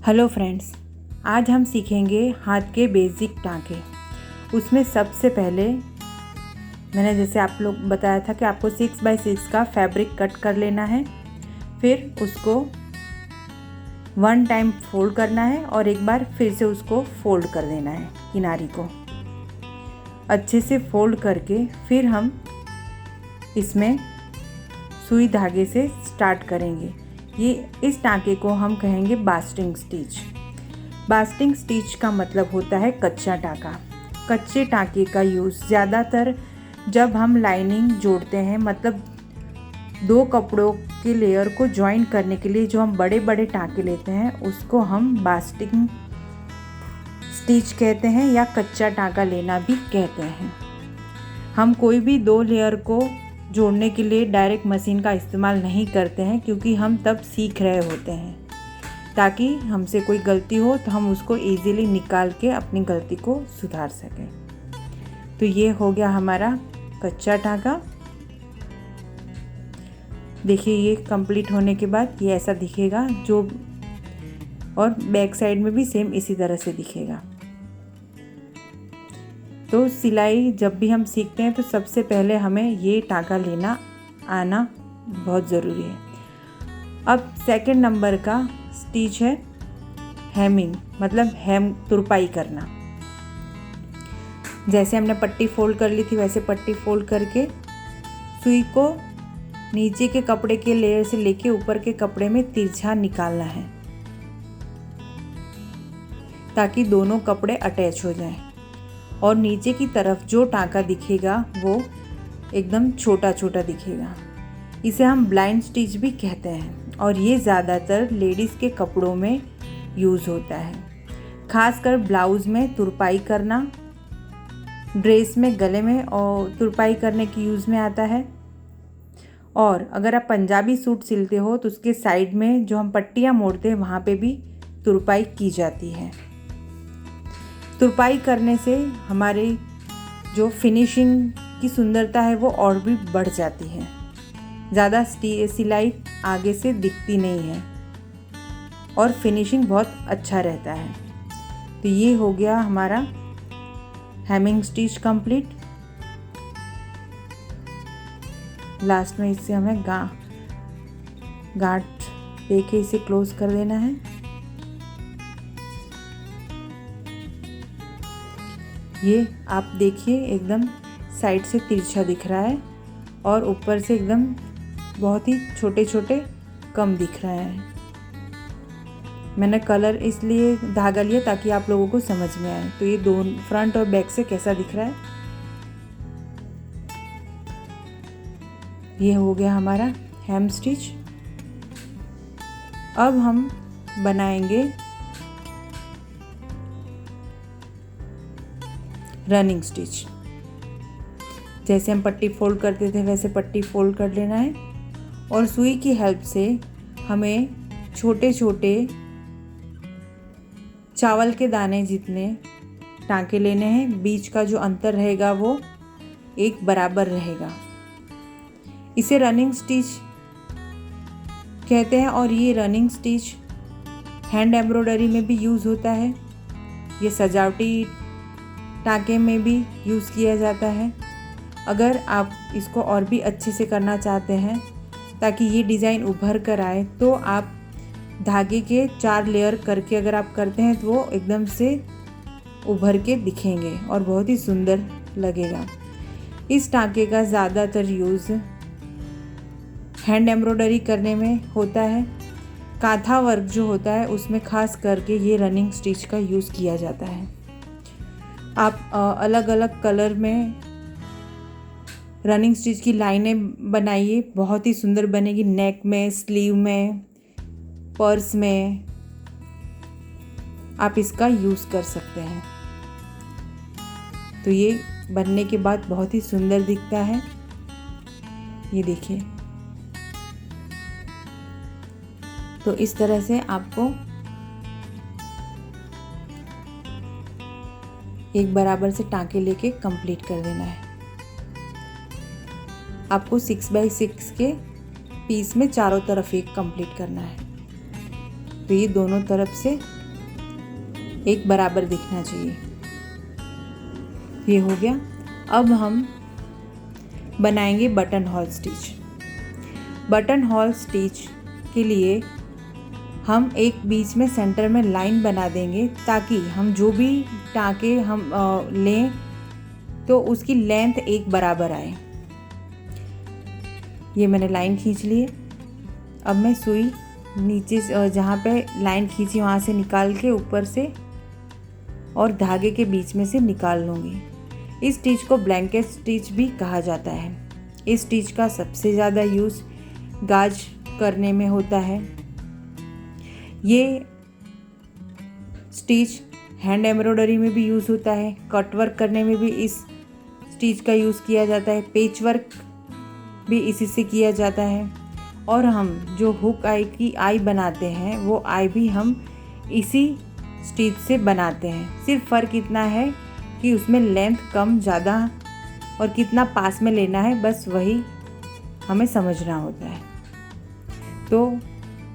Hello friends, आज हम सीखेंगे हाथ के बेसिक टाँके। उसमें सबसे पहले मैंने जैसे आप लोग बताया था कि आपको 6x6 का फैब्रिक कट कर लेना है। फिर उसको 1 टाइम फोल्ड करना है और एक बार फिर से उसको फोल्ड कर देना है। किनारी को अच्छे से फोल्ड करके फिर हम इसमें सुई धागे से स्टार्ट करेंगे। इस टाँके को हम कहेंगे बास्टिंग स्टिच। बास्टिंग स्टिच का मतलब होता है कच्चा टाँका। कच्चे टाँके का यूज़ ज़्यादातर जब हम लाइनिंग जोड़ते हैं, मतलब 2 कपड़ों के लेयर को जॉइन करने के लिए जो हम बड़े बड़े टाँके लेते हैं उसको हम बास्टिंग स्टिच कहते हैं या कच्चा टाँका लेना भी कहते हैं। हम कोई भी 2 लेयर को जोड़ने के लिए डायरेक्ट मशीन का इस्तेमाल नहीं करते हैं, क्योंकि हम तब सीख रहे होते हैं। ताकि हमसे कोई गलती हो तो हम उसको इजीली निकाल के अपनी गलती को सुधार सकें। तो ये हो गया हमारा कच्चा टाँका। देखिए, ये कंप्लीट होने के बाद ये ऐसा दिखेगा, और बैक साइड में भी सेम इसी तरह से दिखेगा। तो सिलाई जब भी हम सीखते हैं तो सबसे पहले हमें ये टाँका लेना आना बहुत ज़रूरी है। अब सेकंड नंबर का स्टिच है हेमिंग, मतलब तुरपाई करना। जैसे हमने पट्टी फोल्ड कर ली थी वैसे पट्टी फोल्ड करके सुई को नीचे के कपड़े के लेयर से लेके ऊपर के कपड़े में तिरछा निकालना है, ताकि दोनों कपड़े अटैच हो जाएं। और नीचे की तरफ जो टाँका दिखेगा वो एकदम छोटा छोटा दिखेगा। इसे हम ब्लाइंड स्टिच भी कहते हैं, और ये ज़्यादातर लेडीज़ के कपड़ों में यूज़ होता है। खासकर ब्लाउज़ में तुरपाई करना, ड्रेस में गले में और तुरपाई करने की यूज़ में आता है। और अगर आप पंजाबी सूट सिलते हो तो उसके साइड में जो हम पट्टियाँ मोड़ते हैं वहाँ पे भी तुरपाई की जाती है। तुरपाई करने से हमारे जो फिनिशिंग की सुंदरता है वो और भी बढ़ जाती है। ज़्यादा सिलाई आगे से दिखती नहीं है और फिनिशिंग बहुत अच्छा रहता है। तो ये हो गया हमारा हेमिंग स्टिच कंप्लीट। लास्ट में इससे हमें गांठ देके इसे क्लोज कर देना है। ये आप देखिए एकदम साइड से तिरछा दिख रहा है और ऊपर से एकदम बहुत ही छोटे छोटे कम दिख रहा है। मैंने कलर इसलिए धागा लिया ताकि आप लोगों को समझ में आए। तो ये दोनों फ्रंट और बैक से कैसा दिख रहा है। ये हो गया हमारा हेम स्टिच। अब हम बनाएंगे रनिंग स्टिच। जैसे हम पट्टी फोल्ड करते थे वैसे पट्टी फोल्ड कर लेना है, और सुई की हेल्प से हमें छोटे छोटे चावल के दाने जितने टाँके लेने हैं। बीच का जो अंतर रहेगा वो एक बराबर रहेगा। इसे रनिंग स्टिच कहते हैं, और ये रनिंग स्टिच हैंड एम्ब्रॉयडरी में भी यूज़ होता है। ये सजावटी टाँके में भी यूज़ किया जाता है। अगर आप इसको और भी अच्छे से करना चाहते हैं ताकि ये डिज़ाइन उभर कर आए, तो आप धागे के 4 लेयर करके अगर आप करते हैं तो वो एकदम से उभर के दिखेंगे और बहुत ही सुंदर लगेगा। इस टाँके का ज़्यादातर यूज़ हैंड एम्ब्रॉयडरी करने में होता है। कांथा वर्क जो होता है उसमें खास करके ये रनिंग स्टिच का यूज़ किया जाता है। आप अलग अलग कलर में रनिंग स्टिच की लाइनें बनाइए, बहुत ही सुंदर बनेगी। नेक में, स्लीव में, पर्स में आप इसका यूज़ कर सकते हैं। तो ये बनने के बाद बहुत ही सुंदर दिखता है। ये देखिए, तो इस तरह से आपको एक बराबर से टाँके लेके कंप्लीट कर देना है। आपको 6x6 के पीस में चारों तरफ एक कंप्लीट करना है। तो ये दोनों तरफ से एक बराबर दिखना चाहिए। ये हो गया। अब हम बनाएंगे button whole stitch. Button whole stitch के लिए हम एक बीच में सेंटर में लाइन बना देंगे ताकि हम जो भी टाँके हम लें तो उसकी लेंथ एक बराबर आए। ये मैंने लाइन खींच ली है। अब मैं सुई नीचे जहाँ पे लाइन खींची वहाँ से निकाल के ऊपर से और धागे के बीच में से निकाल लूँगी। इस स्टिच को ब्लैंकेट स्टिच भी कहा जाता है। इस स्टिच का सबसे ज़्यादा यूज़ गाज करने में होता है। ये स्टिच हैंड एम्ब्रॉयडरी में भी यूज़ होता है, कटवर्क करने में भी इस स्टिच का यूज़ किया जाता है, पेच वर्क भी इसी से किया जाता है। और हम जो हुक आई की आई बनाते हैं वो आई भी हम इसी स्टिच से बनाते हैं। सिर्फ फ़र्क इतना है कि उसमें लेंथ कम ज़्यादा और कितना पास में लेना है, बस वही हमें समझना होता है। तो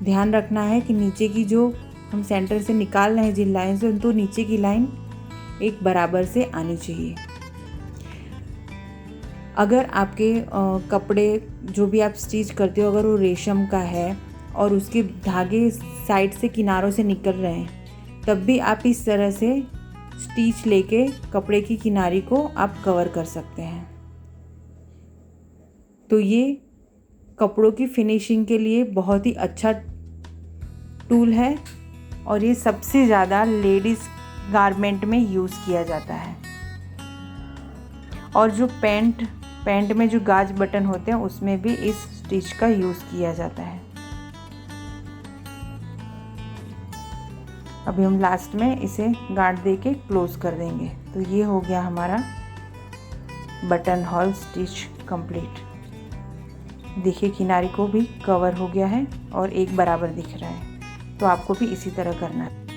ध्यान रखना है कि नीचे की जो हम सेंटर से निकाल रहे हैं जिन लाइन से, तो नीचे की लाइन एक बराबर से आनी चाहिए। अगर आपके कपड़े जो भी आप स्टिच करते हो अगर वो रेशम का है और उसके धागे साइड से किनारों से निकल रहे हैं, तब भी आप इस तरह से स्टिच लेके कपड़े की किनारी को आप कवर कर सकते हैं। तो ये कपड़ों की फिनिशिंग के लिए बहुत ही अच्छा टूल है और ये सबसे ज़्यादा लेडीज़ गारमेंट में यूज़ किया जाता है। और जो पैंट में जो गाज बटन होते हैं उसमें भी इस स्टिच का यूज़ किया जाता है। अभी हम लास्ट में इसे गांठ दे के क्लोज कर देंगे। तो ये हो गया हमारा बटन होल स्टिच कंप्लीट। देखिए किनारे को भी कवर हो गया है और एक बराबर दिख रहा है। तो आपको भी इसी तरह करना है।